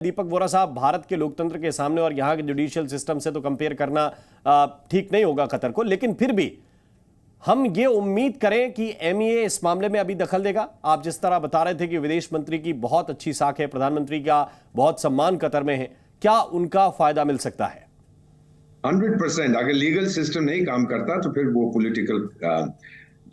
दीपक वोरा साहब, भारत के लोकतंत्र के सामने और यहाँ के जुडिशियल सिस्टम से तो कंपेयर करना ठीक नहीं होगा कतर को, लेकिन फिर भी हम ये उम्मीद करें कि एमईए इस मामले में अभी दखल देगा। आप जिस तरह बता रहे थे कि विदेश मंत्री की बहुत अच्छी साख है, प्रधानमंत्री का बहुत सम्मान कतर में है, क्या उनका फायदा मिल सकता है? 100%। अगर लीगल सिस्टम नहीं काम करता तो फिर वो पॉलिटिकल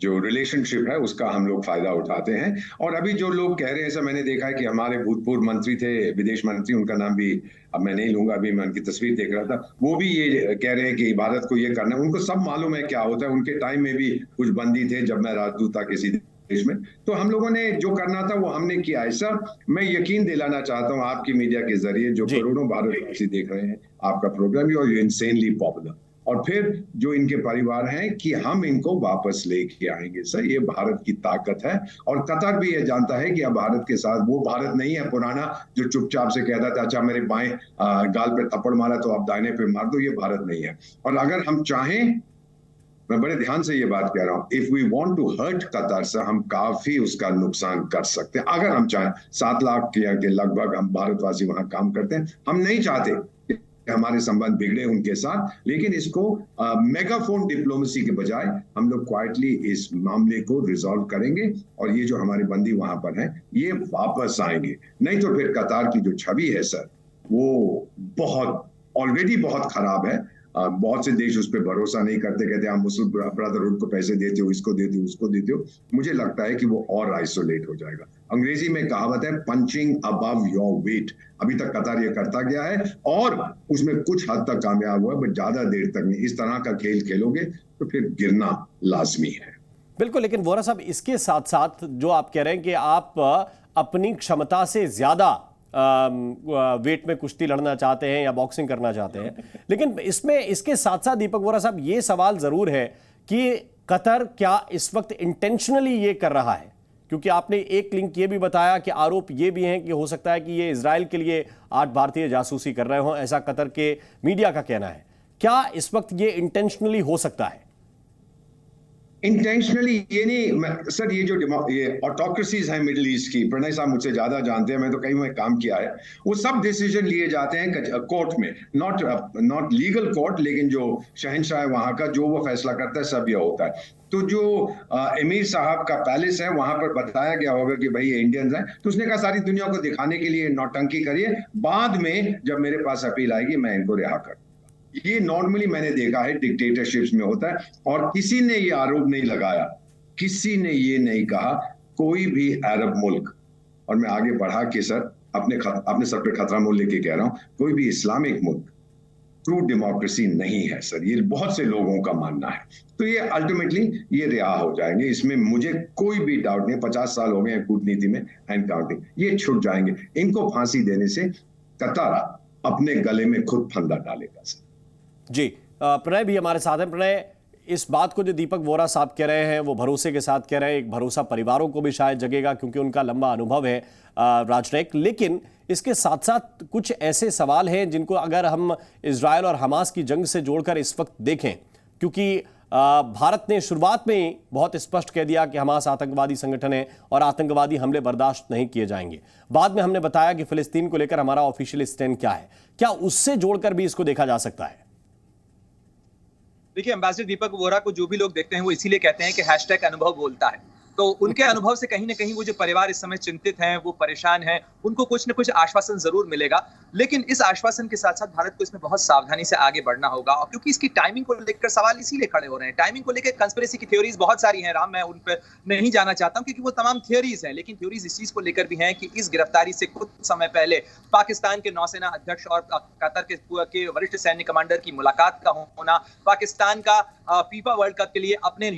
जो रिलेशनशिप है उसका हम लोग फायदा उठाते हैं। और अभी जो लोग कह रहे हैं, ऐसा मैंने देखा है कि हमारे भूतपूर्व मंत्री थे, विदेश मंत्री, उनका नाम भी अब मैं नहीं लूंगा, अभी मैं उनकी तस्वीर देख रहा था, वो भी ये कह रहे हैं कि भारत को ये करना है। उनको सब मालूम है क्या होता है। उनके टाइम में भी कुछ बंदी थे जब मैं राजदूत था किसी देश में, तो हम लोगों ने जो करना था वो हमने किया है। सर, मैं यकीन दिलाना चाहता हूँ आपकी मीडिया के जरिए, जो करोड़ों भारतवासी देख रहे हैं आपका प्रोग्राम, और यू इंसेनली पॉपुलर, और फिर जो इनके परिवार हैं, कि हम इनको वापस लेके आएंगे। सर, ये भारत की ताकत है, और कतर भी ये जानता है कि अब भारत के साथ वो भारत नहीं है पुराना जो चुपचाप से कहता था अच्छा मेरे बाएं गाल पे थप्पड़ मारा तो आप दाहिने पे मार दो। ये भारत नहीं है। और अगर हम चाहें, मैं बड़े ध्यान से ये बात कह रहा हूं, if we want to hurt Qatar से, हम काफी उसका नुकसान कर सकते हैं अगर हम चाहें। 7 लाख के लगभग हम भारतवासी वहां काम करते हैं। हम नहीं चाहते हमारे संबंध बिगड़े उनके साथ, लेकिन इसको मेगाफोन डिप्लोमेसी के बजाय हम लोग क्वाइटली इस मामले को रिजॉल्व करेंगे, और ये जो हमारे बंदी वहां पर हैं ये वापस आएंगे। नहीं तो फिर कतार की जो छवि है सर, वो ऑलरेडी बहुत खराब है। बहुत से देश उस पर भरोसा नहीं करते, कहते हैं हम मुस्लिम ब्रदरहुड को पैसे देते हो, इसको देते हो, उसको देते हो। मुझे लगता है कि वो और आइसोलेट हो जाएगा। अंग्रेजी में कहावत है, पंचिंग अबव योर वेट। अभी तक कतार ये करता गया है और उसमें कुछ हद तक कामयाब हुआ है, बट ज्यादा देर तक नहीं। इस तरह का खेल खेलोगे तो फिर गिरना लाजमी है। बिल्कुल, लेकिन वोरा साहब, इसके साथ साथ जो आप कह रहे हैं कि आप अपनी क्षमता से ज्यादा वेट में कुश्ती लड़ना चाहते हैं या बॉक्सिंग करना चाहते हैं, लेकिन इसके साथ साथ दीपक वोरा साहब, ये सवाल जरूर है कि कतर क्या इस वक्त इंटेंशनली ये कर रहा है? क्योंकि आपने एक लिंक ये भी बताया कि आरोप ये भी हैं कि हो सकता है कि ये इजराइल के लिए 8 भारतीय जासूसी कर रहे हों, ऐसा कतर के मीडिया का कहना है। क्या इस वक्त ये इंटेंशनली हो सकता है? इंटेंशनली ये नहीं सर, ये ऑटोक्रेसीज हैं मिडिल ईस्ट की, प्रणय साहब मुझसे ज्यादा जानते हैं, मैं तो कहीं में काम किया है। वो सब डिसीजन लिए जाते हैं कोर्ट में, नॉट लीगल कोर्ट, लेकिन जो शहंशाह है वहां का जो वो फैसला करता है, सब ये होता है। तो जो एमीर साहब का पैलेस है वहां पर बताया गया होगा कि भाई ये इंडियंस हैं, तो उसने कहा सारी दुनिया को दिखाने के लिए नौटंकी करिए, बाद में जब मेरे पास अपील आएगी मैं इनको रिहा कर। ये नॉर्मली मैंने देखा है डिक्टेटरशिप्स में होता है, और किसी ने ये आरोप नहीं लगाया, किसी ने ये नहीं कहा, कोई भी अरब मुल्क, और मैं आगे बढ़ा के सर अपने सर पे खतरा मोल लेके कह रहा हूं, कोई भी इस्लामिक मुल्क ट्रू डेमोक्रेसी नहीं है सर। ये बहुत से लोगों का मानना है। तो ये अल्टीमेटली ये रिहा हो जाएंगे, इसमें मुझे कोई भी डाउट नहीं। 50 साल हो गए हैं कूटनीति में एंड काउंटिंग, ये छूट जाएंगे। इनको फांसी देने से कतर अपने गले में खुद फंदा डालेगा सर। जी, प्रणय भी हमारे साथ हैं। प्रणय, इस बात को जो दीपक वोरा साहब कह रहे हैं वो भरोसे के साथ कह रहे हैं, एक भरोसा परिवारों को भी शायद जगेगा क्योंकि उनका लंबा अनुभव है राजनयिक, लेकिन इसके साथ साथ कुछ ऐसे सवाल हैं जिनको अगर हम इजराइल और हमास की जंग से जोड़कर इस वक्त देखें, क्योंकि भारत ने शुरुआत में ही बहुत स्पष्ट कह दिया कि हमास आतंकवादी संगठन है और आतंकवादी हमले बर्दाश्त नहीं किए जाएंगे। बाद में हमने बताया कि फिलिस्तीन को लेकर हमारा ऑफिशियल स्टैंड क्या है। क्या उससे जोड़कर भी इसको देखा जा सकता है? देखिए, एम्बेसडर दीपक वोरा को जो भी लोग देखते हैं वो इसीलिए कहते हैं कि हैशटैग अनुभव बोलता है। तो उनके अनुभव से कहीं ना कहीं वो जो परिवार इस समय चिंतित हैं, वो परेशान हैं, उनको कुछ न कुछ आश्वासन जरूर मिलेगा। लेकिन इस आश्वासन के साथ साथ भारत को इसमें बहुत सावधानी से आगे बढ़ना होगा, और क्योंकि इसकी टाइमिंग को लेकर सवाल इसीलिए खड़े हो रहे हैं। टाइमिंग को लेकर कंस्पिरेसी की थ्योरीज बहुत सारी हैं राम, मैं उन पर नहीं जाना चाहता हूं क्योंकि वो तमाम थ्योरीज हैं, लेकिन थ्योरीज इस चीज को लेकर भी हैं कि इस गिरफ्तारी से कुछ समय पहले पाकिस्तान के नौसेना अध्यक्ष और कतर के वरिष्ठ सैन्य कमांडर की मुलाकात का होना, पाकिस्तान का फीफा वर्ल्ड कप के लिए अपने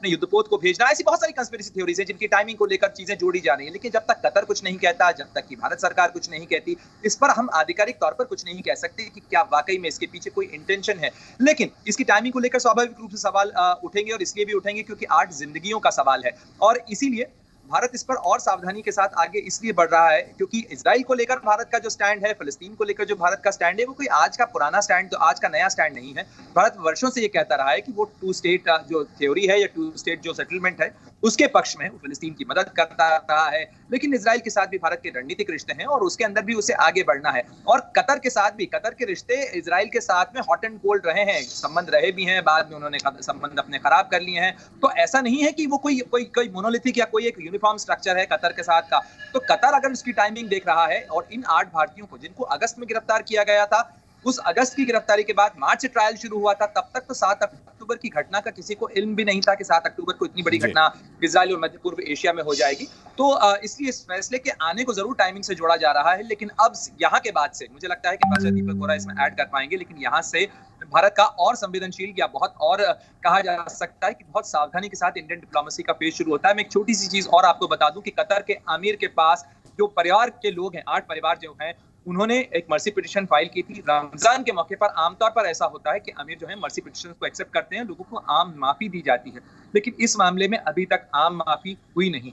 युद्धपोत को भेजना, ऐसी बहुत सारी कंस्पिरेसी थ्योरीज हैं जिनकी टाइमिंग को लेकर चीजें जोड़ी जा रही हैं। लेकिन जब तक कतर कुछ नहीं कहता, जब तक कि भारत सरकार कुछ नहीं कहती, इस पर हम आधिकारिक तौर पर कुछ नहीं कह सकते कि क्या वाकई में इसके पीछे कोई इंटेंशन है। लेकिन इसकी टाइमिंग को लेकर स्वाभाविक रूप से सवाल उठेंगे, और इसलिए भी उठेंगे क्योंकि 8 जिंदगियों का सवाल है, और इसीलिए भारत इस पर और सावधानी के साथ आगे इसलिए बढ़ रहा है क्योंकि इजराइल को लेकर भारत का जो स्टैंड है, फिलिस्तीन को लेकर जो भारत का स्टैंड है, वो कोई आज का पुराना स्टैंड, तो आज का नया स्टैंड नहीं है। भारत वर्षों से ये कहता रहा है कि वो 2 स्टेट जो थ्योरी है या 2 स्टेट जो सेटलमेंट है उसके पक्ष में, वो फिलिस्तीन की मदद करता रहा है। लेकिन इजराइल के साथ भी भारत के रणनीतिक रिश्ते हैं और उसके अंदर भी उसे आगे बढ़ना है। और कतर के साथ भी, कतर के रिश्ते इजराइल के साथ में हॉट एंड कोल्ड रहे हैं, संबंध रहे भी हैं, बाद में उन्होंने संबंध अपने खराब कर लिए हैं। तो ऐसा नहीं है कि वो कोई मोनोलिथिक या कोई एक यूनिफॉर्म स्ट्रक्चर है कतर के साथ का। तो कतर अगर उसकी टाइमिंग देख रहा है और इन 8 भारतीयों को जिनको अगस्त में गिरफ्तार किया गया था, उस अगस्त की गिरफ्तारी के बाद मार्च से ट्रायल शुरू हुआ था, तब तक तो 7 अक्टूबर की घटना का किसी को इल्म भी नहीं था कि 7 अक्टूबर को इतनी बड़ी घटना इजराइल और मध्य पूर्व एशिया में हो जाएगी। तो इसलिए इस फैसले के आने को जरूर टाइमिंग से जोड़ा जा रहा है। लेकिन अब यहाँ के बाद से मुझे लगता है कि एंबेसडर दीपक वोरा इसमें ऐड कर पाएंगे। लेकिन यहाँ से भारत का और संवेदनशील या बहुत और कहा जा सकता है कि बहुत सावधानी के साथ इंडियन डिप्लोमेसी का पेज शुरू होता है। मैं एक छोटी सी चीज और आपको बता दूं कि कतर के अमीर के पास जो परिवार के लोग हैं, 8 परिवार जो हैं, उन्होंने एक मर्सी पिटीशन फाइल की थी। रमजान के मौके पर आमतौर पर ऐसा होता है कि अमीर जो है मर्सी पिटीशन को एक्सेप्ट करते हैं, लोगों को आम माफी दी जाती है। लेकिन इस मामले में अभी तक आम माफी हुई नहीं।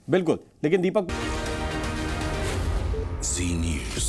बिल्कुल, लेकिन दीपक जी न्यूज़